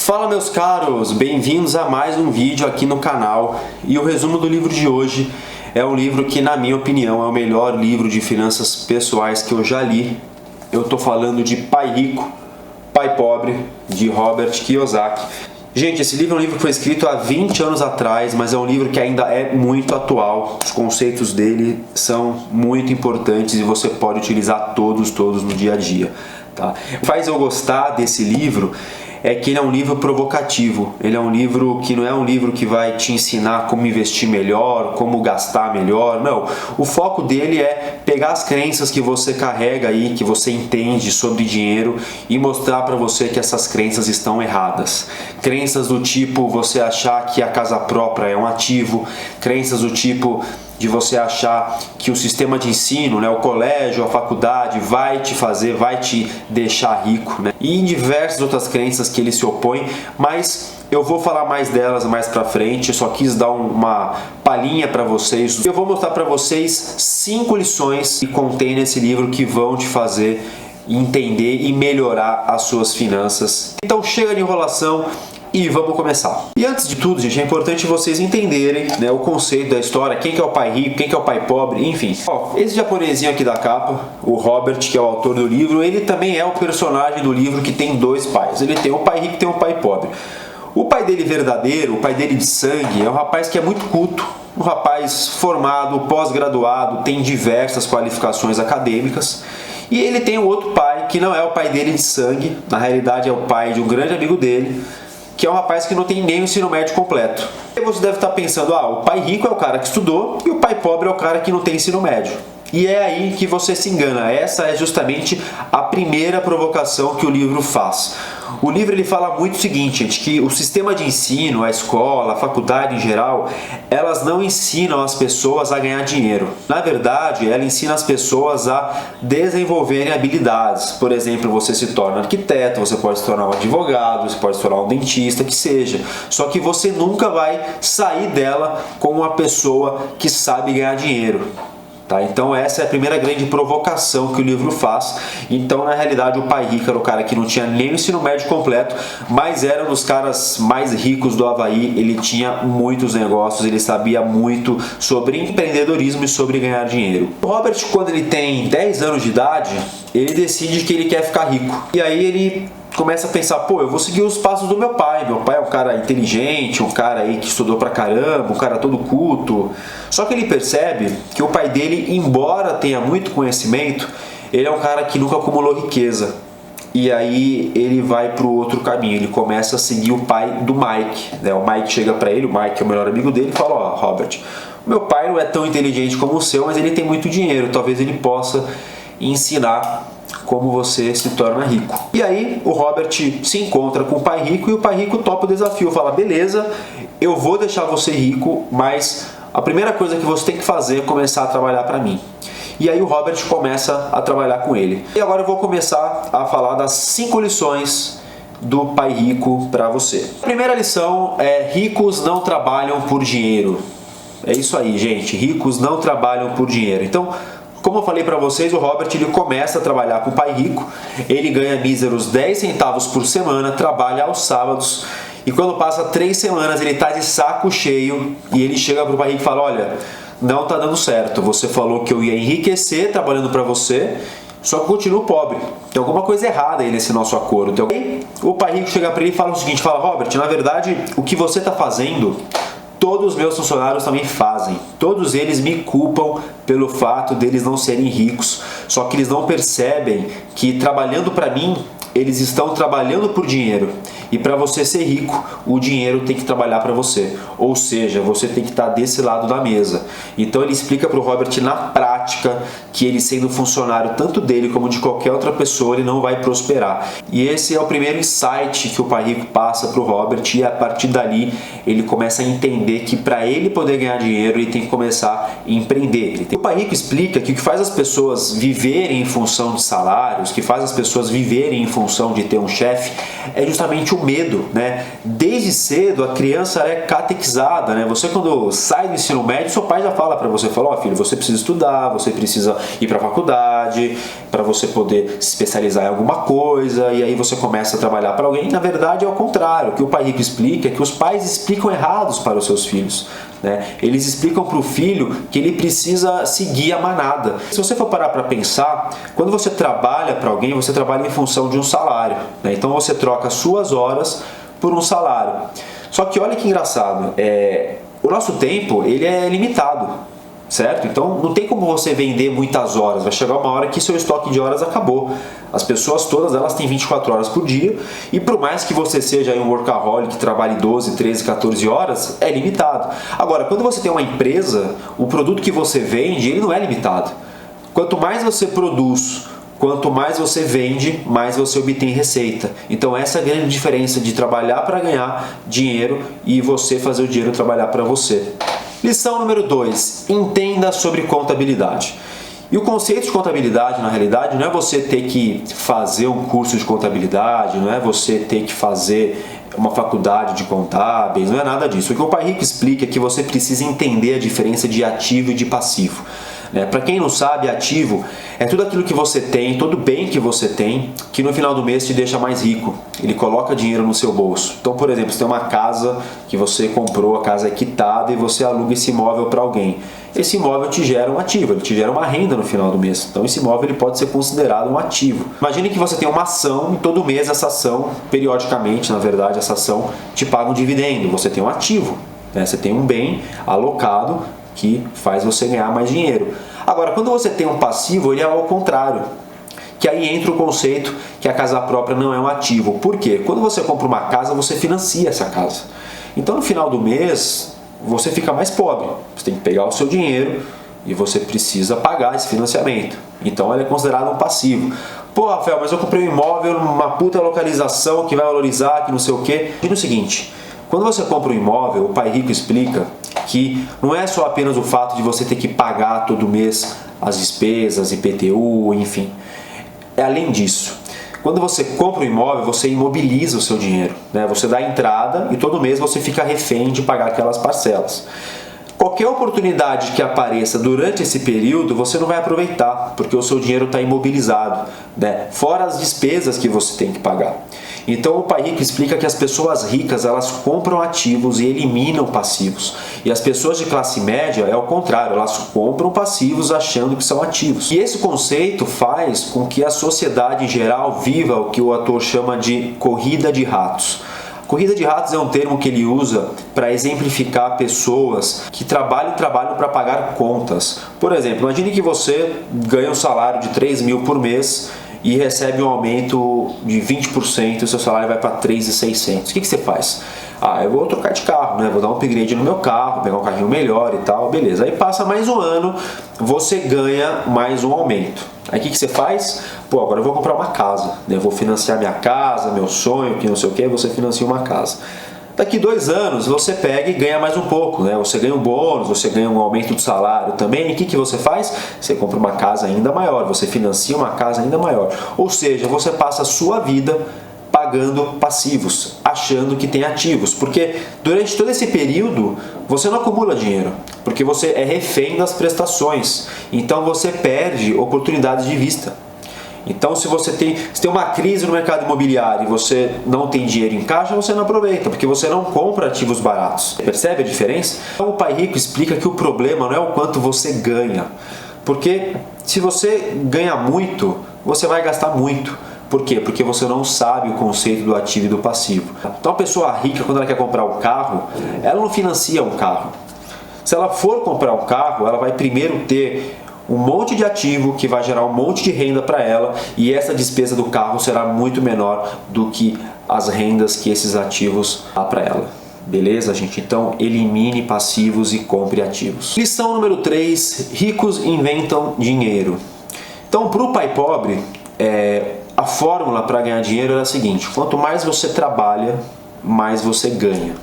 Fala meus caros, bem-vindos a mais um vídeo aqui no canal. E o resumo do livro de hoje é um livro que, na minha opinião, é o melhor livro de finanças pessoais que eu já li. Eu tô falando de Pai Rico, Pai Pobre, de Robert Kiyosaki. Gente, esse livro é um livro que foi escrito há 20 anos atrás, mas é um livro que ainda é muito atual. Os conceitos dele são muito importantes e você pode utilizar todos no dia a dia. Tá? O que faz eu gostar desse livro é que ele é um livro provocativo. Ele é um livro que não é um livro que vai te ensinar como investir melhor, como gastar melhor. Não, o foco dele é pegar as crenças que você carrega aí, que você entende sobre dinheiro e mostrar para você que essas crenças estão erradas. Crenças do tipo você achar que a casa própria é um ativo, crenças do tipo de você achar que o sistema de ensino, né, o colégio, a faculdade vai te deixar rico, né? E em diversas outras crenças que ele se opõe, mas eu vou falar mais delas mais pra frente. Eu só quis dar uma palhinha para vocês. Eu vou mostrar para vocês 5 lições que contém nesse livro que vão te fazer entender e melhorar as suas finanças. Então chega de enrolação e vamos começar. E antes de tudo, gente, é importante vocês entenderem, né, o conceito da história, quem que é o pai rico, quem que é o pai pobre, enfim. Ó, esse japonesinho aqui da capa, o Robert, que é o autor do livro, ele também é o personagem do livro que tem dois pais. Ele tem o pai rico e tem o pai pobre. O pai dele verdadeiro, o pai dele de sangue, é um rapaz que é muito culto, um rapaz formado, pós-graduado, tem diversas qualificações acadêmicas. E ele tem um outro pai, que não é o pai dele de sangue, na realidade é o pai de um grande amigo dele, que é um rapaz que não tem nem o ensino médio completo. E você deve estar pensando, o pai rico é o cara que estudou e o pai pobre é o cara que não tem ensino médio. E é aí que você se engana. Essa é justamente a primeira provocação que o livro faz. O livro ele fala muito o seguinte, gente, que o sistema de ensino, a escola, a faculdade em geral, elas não ensinam as pessoas a ganhar dinheiro. Na verdade, ela ensina as pessoas a desenvolverem habilidades. Por exemplo, você se torna arquiteto, você pode se tornar um advogado, você pode se tornar um dentista, que seja. Só que você nunca vai sair dela como uma pessoa que sabe ganhar dinheiro. Tá? Então essa é a primeira grande provocação que o livro faz. Então na realidade o pai rico era o cara que não tinha nem o ensino médio completo, mas era um dos caras mais ricos do Havaí. Ele tinha muitos negócios, ele sabia muito sobre empreendedorismo e sobre ganhar dinheiro. O Robert, quando ele tem 10 anos de idade, ele decide que ele quer ficar rico. E aí ele começa a pensar, eu vou seguir os passos do meu pai. Meu pai é um cara inteligente, um cara aí que estudou pra caramba, um cara todo culto. Só que ele percebe que o pai dele, embora tenha muito conhecimento, ele é um cara que nunca acumulou riqueza. E aí ele vai pro outro caminho, ele começa a seguir o pai do Mike, né? O Mike chega pra ele, o Mike é o melhor amigo dele, e fala, Robert, meu pai não é tão inteligente como o seu, mas ele tem muito dinheiro, talvez ele possa ensinar como você se torna rico. E aí o Robert se encontra com o pai rico e o pai rico topa o desafio, fala, beleza, eu vou deixar você rico, mas a primeira coisa que você tem que fazer é começar a trabalhar para mim. E aí o Robert começa a trabalhar com ele. E agora eu vou começar a falar das 5 lições do pai rico para você. A primeira lição é: ricos não trabalham por dinheiro. É isso aí, gente, ricos não trabalham por dinheiro. Então, como eu falei para vocês, o Robert ele começa a trabalhar com o pai rico, ele ganha míseros 10 centavos por semana, trabalha aos sábados, e quando passa 3 semanas ele está de saco cheio e ele chega para o pai rico e fala, olha, não está dando certo, você falou que eu ia enriquecer trabalhando para você, só que eu continuo pobre, tem alguma coisa errada aí nesse nosso acordo. Então, o pai rico chega para ele e fala o seguinte, fala, Robert, na verdade o que você está fazendo, todos os meus funcionários também fazem. Todos eles me culpam pelo fato deles não serem ricos. Só que eles não percebem que trabalhando para mim, eles estão trabalhando por dinheiro. E para você ser rico, o dinheiro tem que trabalhar para você. Ou seja, você tem que estar desse lado da mesa. Então ele explica para o Robert na prática que ele sendo funcionário tanto dele como de qualquer outra pessoa, ele não vai prosperar. E esse é o primeiro insight que o pai rico passa para o Robert, e a partir dali ele começa a entender que para ele poder ganhar dinheiro, ele tem que começar a empreender. O pai rico explica que o que faz as pessoas viverem em função de salários, que faz as pessoas viverem em função de ter um chefe, é justamente o medo, né? Desde cedo a criança é catequizada, né? Você quando sai do ensino médio, seu pai já fala para você, fala, filho, você precisa estudar, você precisa ir para a faculdade, para você poder se especializar em alguma coisa, e aí você começa a trabalhar para alguém. Na verdade é o contrário. O que o Pai Rico explica é que os pais explicam errados para os seus filhos, né? Eles explicam para o filho que ele precisa seguir a manada. Se você for parar para pensar, quando você trabalha para alguém, você trabalha em função de um salário, né? Então você troca suas horas por um salário. Só que olha que engraçado, o nosso tempo ele é limitado, certo? Então não tem como você vender muitas horas, vai chegar uma hora que seu estoque de horas acabou. As pessoas todas elas têm 24 horas por dia, e por mais que você seja um workaholic que trabalhe 12, 13, 14 horas, é limitado. Agora, quando você tem uma empresa, o produto que você vende, ele não é limitado. Quanto mais você produz, quanto mais você vende, mais você obtém receita. Então essa é a grande diferença de trabalhar para ganhar dinheiro e você fazer o dinheiro trabalhar para você. Lição número 2. Entenda sobre contabilidade. E o conceito de contabilidade, na realidade, não é você ter que fazer um curso de contabilidade, não é você ter que fazer uma faculdade de contábeis, não é nada disso. O que o Pai Rico explica é que você precisa entender a diferença de ativo e de passivo. Para quem não sabe, ativo é tudo aquilo que você tem, todo bem que você tem, que no final do mês te deixa mais rico. Ele coloca dinheiro no seu bolso. Então, por exemplo, você tem uma casa que você comprou, a casa é quitada, e você aluga esse imóvel para alguém. Esse imóvel te gera um ativo, ele te gera uma renda no final do mês. Então esse imóvel ele pode ser considerado um ativo. Imagine que você tem uma ação e todo mês essa ação, periodicamente, na verdade, essa ação te paga um dividendo. Você tem um ativo, né? Você tem um bem alocado que faz você ganhar mais dinheiro. Agora, quando você tem um passivo, ele é ao contrário. Que aí entra o conceito que a casa própria não é um ativo. Por quê? Quando você compra uma casa, você financia essa casa. Então, no final do mês, você fica mais pobre. Você tem que pegar o seu dinheiro e você precisa pagar esse financiamento. Então, ele é considerado um passivo. Pô, Rafael, mas eu comprei um imóvel numa puta localização que vai valorizar, que não sei o quê. Diga o seguinte, quando você compra um imóvel, o Pai Rico explica que não é só apenas o fato de você ter que pagar todo mês as despesas, IPTU, enfim. É além disso. Quando você compra um imóvel, você imobiliza o seu dinheiro, né? Você dá a entrada e todo mês você fica refém de pagar aquelas parcelas. Qualquer oportunidade que apareça durante esse período, você não vai aproveitar, porque o seu dinheiro está imobilizado, né? Fora as despesas que você tem que pagar. Então o Pai Rico explica que as pessoas ricas elas compram ativos e eliminam passivos. E as pessoas de classe média é o contrário, elas compram passivos achando que são ativos. E esse conceito faz com que a sociedade em geral viva o que o autor chama de corrida de ratos. Corrida de ratos é um termo que ele usa para exemplificar pessoas que trabalham para pagar contas. Por exemplo, imagine que você ganha um salário de 3 mil por mês e recebe um aumento de 20% e o seu salário vai para 3.600. O que você faz? Eu vou trocar de carro, né? Vou dar um upgrade no meu carro, pegar um carrinho melhor e tal, beleza. Aí passa mais um ano, você ganha mais um aumento. Aí o que você faz? Agora eu vou comprar uma casa, né? Eu vou financiar minha casa, meu sonho, que não sei o que, você financia uma casa. Daqui 2 anos você pega e ganha mais um pouco, né? Você ganha um bônus, você ganha um aumento do salário também. E o que você faz? Você compra uma casa ainda maior, você financia uma casa ainda maior. Ou seja, você passa a sua vida pagando passivos, achando que tem ativos. Porque durante todo esse período você não acumula dinheiro, porque você é refém das prestações. Então você perde oportunidades de vista. Então se você tem uma crise no mercado imobiliário e você não tem dinheiro em caixa, você não aproveita, porque você não compra ativos baratos. Percebe a diferença? Então o Pai Rico explica que o problema não é o quanto você ganha, porque se você ganha muito, você vai gastar muito. Por quê? Porque você não sabe o conceito do ativo e do passivo. Então a pessoa rica, quando ela quer comprar um carro, ela não financia um carro. Se ela for comprar um carro, ela vai primeiro ter um monte de ativo que vai gerar um monte de renda para ela, e essa despesa do carro será muito menor do que as rendas que esses ativos dão para ela. Beleza, gente? Então elimine passivos e compre ativos. Lição número 3, ricos inventam dinheiro. Então para o pai pobre, a fórmula para ganhar dinheiro era a seguinte: quanto mais você trabalha, mais você ganha.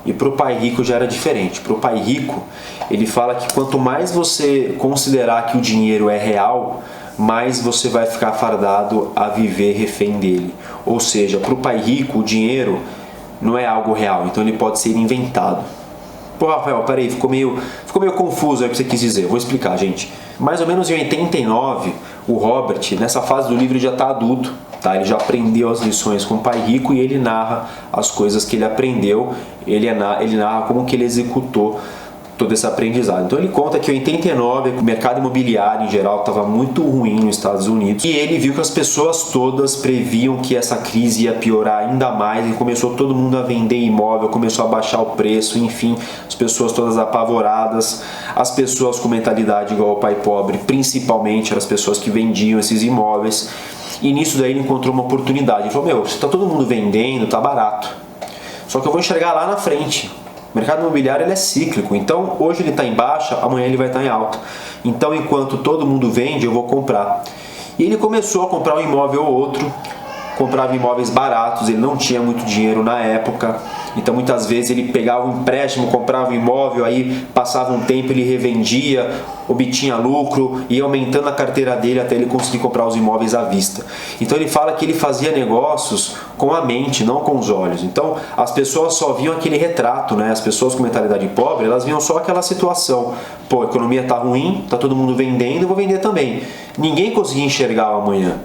E para o pai rico já era diferente. Para o pai rico, ele fala que quanto mais você considerar que o dinheiro é real, mais você vai ficar fardado a viver refém dele. Ou seja, para o pai rico, o dinheiro não é algo real, então ele pode ser inventado. Pô, Rafael, peraí, ficou meio confuso aí o que você quis dizer. Vou explicar, gente. Mais ou menos em 89, o Robert, nessa fase do livro, ele já está adulto, tá? Ele já aprendeu as lições com o pai rico e ele narra as coisas que ele aprendeu, ele narra como que ele executou todo esse aprendizado. Então ele conta que em 89 o mercado imobiliário em geral estava muito ruim nos Estados Unidos e ele viu que as pessoas todas previam que essa crise ia piorar ainda mais e começou todo mundo a vender imóvel, começou a baixar o preço, enfim, as pessoas todas apavoradas, as pessoas com mentalidade igual ao pai pobre, principalmente as pessoas que vendiam esses imóveis, e nisso daí ele encontrou uma oportunidade. Ele falou, meu, se está todo mundo vendendo, tá barato, só que eu vou enxergar lá na frente. O mercado imobiliário ele é cíclico, então hoje ele está em baixa, amanhã ele vai estar em alta. Então enquanto todo mundo vende, eu vou comprar. E ele começou a comprar um imóvel ou outro, comprava imóveis baratos, ele não tinha muito dinheiro na época, então muitas vezes ele pegava um empréstimo, comprava um imóvel, aí passava um tempo, ele revendia, obtinha lucro, ia aumentando a carteira dele até ele conseguir comprar os imóveis à vista. Então ele fala que ele fazia negócios com a mente, não com os olhos. Então as pessoas só viam aquele retrato, né? As pessoas com mentalidade pobre, elas viam só aquela situação. Pô, a economia tá ruim, tá todo mundo vendendo, eu vou vender também. Ninguém conseguia enxergar o amanhã.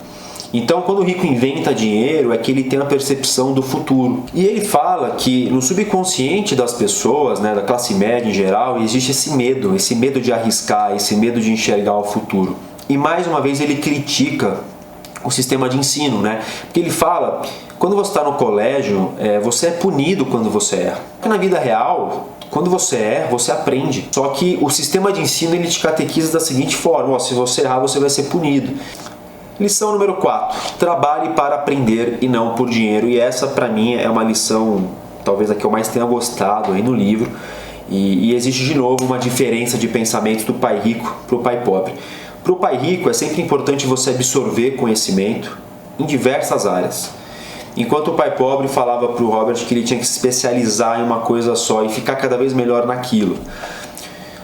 Então, quando o rico inventa dinheiro, é que ele tem a percepção do futuro. E ele fala que no subconsciente das pessoas, né, da classe média em geral, existe esse medo de arriscar, esse medo de enxergar o futuro. E mais uma vez ele critica o sistema de ensino, né? Porque ele fala, quando você está no colégio, você é punido quando você erra. Porque na vida real, quando você erra, você aprende. Só que o sistema de ensino ele te catequiza da seguinte forma, ó, se você errar, você vai ser punido. Lição número 4. Trabalhe para aprender e não por dinheiro. E essa, para mim, é uma lição, talvez a que eu mais tenha gostado aí no livro. E existe, de novo, uma diferença de pensamento do pai rico para o pai pobre. Para o pai rico, é sempre importante você absorver conhecimento em diversas áreas. Enquanto o pai pobre falava para o Robert que ele tinha que se especializar em uma coisa só e ficar cada vez melhor naquilo.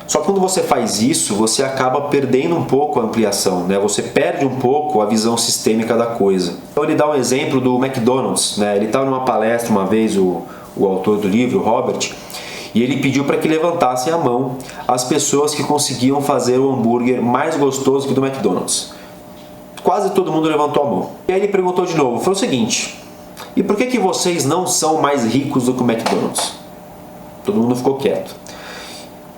Só que quando você faz isso, você acaba perdendo um pouco a ampliação, né? Você perde um pouco a visão sistêmica da coisa. Então ele dá um exemplo do McDonald's, né? Ele estava numa palestra uma vez, o autor do livro, Robert, e ele pediu para que levantassem a mão as pessoas que conseguiam fazer o hambúrguer mais gostoso que o do McDonald's. Quase todo mundo levantou a mão. E aí ele perguntou de novo, falou o seguinte, e por que vocês não são mais ricos do que o McDonald's? Todo mundo ficou quieto.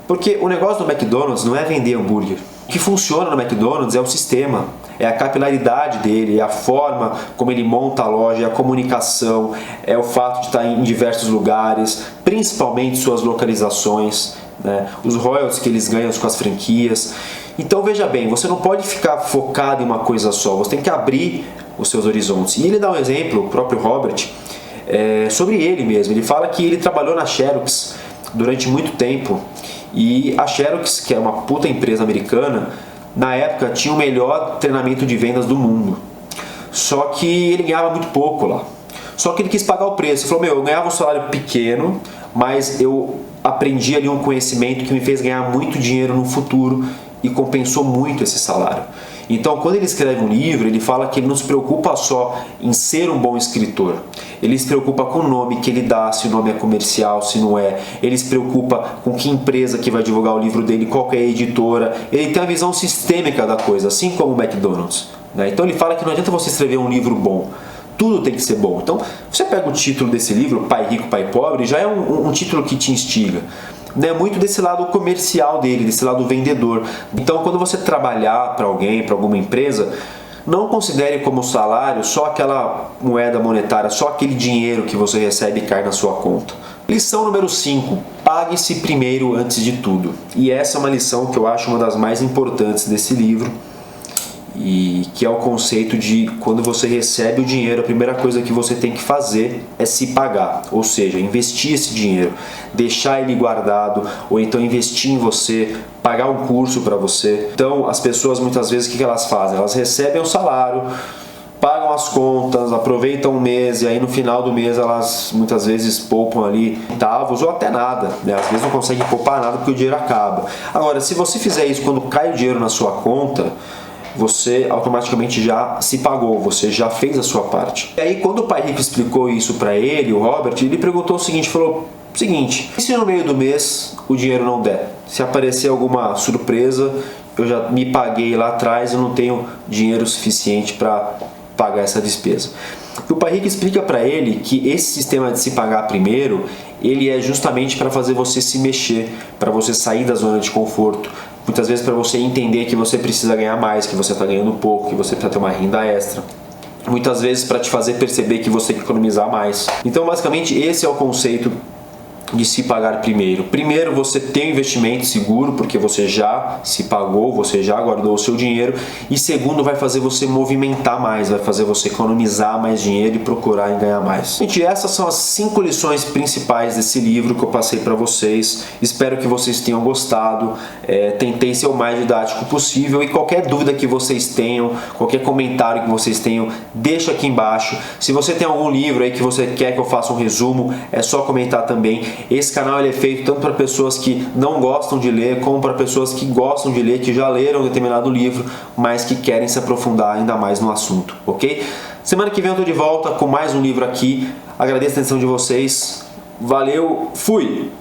Porque o negócio do McDonald's não é vender hambúrguer. O que funciona no McDonald's é o sistema, é a capilaridade dele, é a forma como ele monta a loja, é a comunicação, é o fato de estar em diversos lugares, principalmente suas localizações, né? Os royalties que eles ganham com as franquias. Então veja bem, você não pode ficar focado em uma coisa só, você tem que abrir os seus horizontes. E ele dá um exemplo, o próprio Robert, sobre ele mesmo. Ele fala que ele trabalhou na Xerox durante muito tempo. E a Xerox, que é uma puta empresa americana, na época tinha o melhor treinamento de vendas do mundo. Só que ele ganhava muito pouco lá. Só que ele quis pagar o preço. Ele falou, meu, eu ganhava um salário pequeno, mas eu aprendi ali um conhecimento que me fez ganhar muito dinheiro no futuro e compensou muito esse salário. Então, quando ele escreve um livro, ele fala que ele não se preocupa só em ser um bom escritor. Ele se preocupa com o nome que ele dá, se o nome é comercial, se não é. Ele se preocupa com que empresa que vai divulgar o livro dele, qual que é a editora. Ele tem a visão sistêmica da coisa, assim como o McDonald's, né? Então ele fala que não adianta você escrever um livro bom. Tudo tem que ser bom. Então, você pega o título desse livro, Pai Rico, Pai Pobre, já é um título que te instiga. Né, muito desse lado comercial dele, desse lado vendedor. Então, quando você trabalhar para alguém, para alguma empresa, não considere como salário só aquela moeda monetária, só aquele dinheiro que você recebe e cai na sua conta. Lição número 5. Pague-se primeiro antes de tudo. E essa é uma lição que eu acho uma das mais importantes desse livro. E que é o conceito de quando você recebe o dinheiro, a primeira coisa que você tem que fazer é se pagar, ou seja, investir esse dinheiro, deixar ele guardado, ou então investir em você, pagar um curso para você. Então as pessoas muitas vezes o que elas fazem? Elas recebem o salário, pagam as contas, aproveitam um mês e aí no final do mês elas muitas vezes poupam ali centavos ou até nada, né? Às vezes não conseguem poupar nada porque o dinheiro acaba. Agora, se você fizer isso quando cai o dinheiro na sua conta, você automaticamente já se pagou, você já fez a sua parte. E aí quando o pai rico explicou isso para ele, o Robert, ele perguntou o seguinte, falou, Seguinte, e se no meio do mês o dinheiro não der? Se aparecer alguma surpresa, eu já me paguei lá atrás e não tenho dinheiro suficiente para pagar essa despesa. O pai rico explica para ele que esse sistema de se pagar primeiro, ele é justamente para fazer você se mexer, para você sair da zona de conforto, muitas vezes para você entender que você precisa ganhar mais, que você está ganhando pouco, que você precisa ter uma renda extra. Muitas vezes para te fazer perceber que você tem que economizar mais. Então, basicamente, esse é o conceito de se pagar primeiro. Primeiro, você tem um investimento seguro, porque você já se pagou, você já guardou o seu dinheiro. E segundo, vai fazer você movimentar mais, vai fazer você economizar mais dinheiro e procurar em ganhar mais. Gente, essas são as 5 lições principais desse livro que eu passei para vocês. Espero que vocês tenham gostado. Tentei ser o mais didático possível. E qualquer dúvida que vocês tenham, qualquer comentário que vocês tenham, deixa aqui embaixo. Se você tem algum livro aí que você quer que eu faça um resumo, é só comentar também. Esse canal ele é feito tanto para pessoas que não gostam de ler, como para pessoas que gostam de ler, que já leram um determinado livro, mas que querem se aprofundar ainda mais no assunto, ok? Semana que vem eu estou de volta com mais um livro aqui. Agradeço a atenção de vocês. Valeu, fui!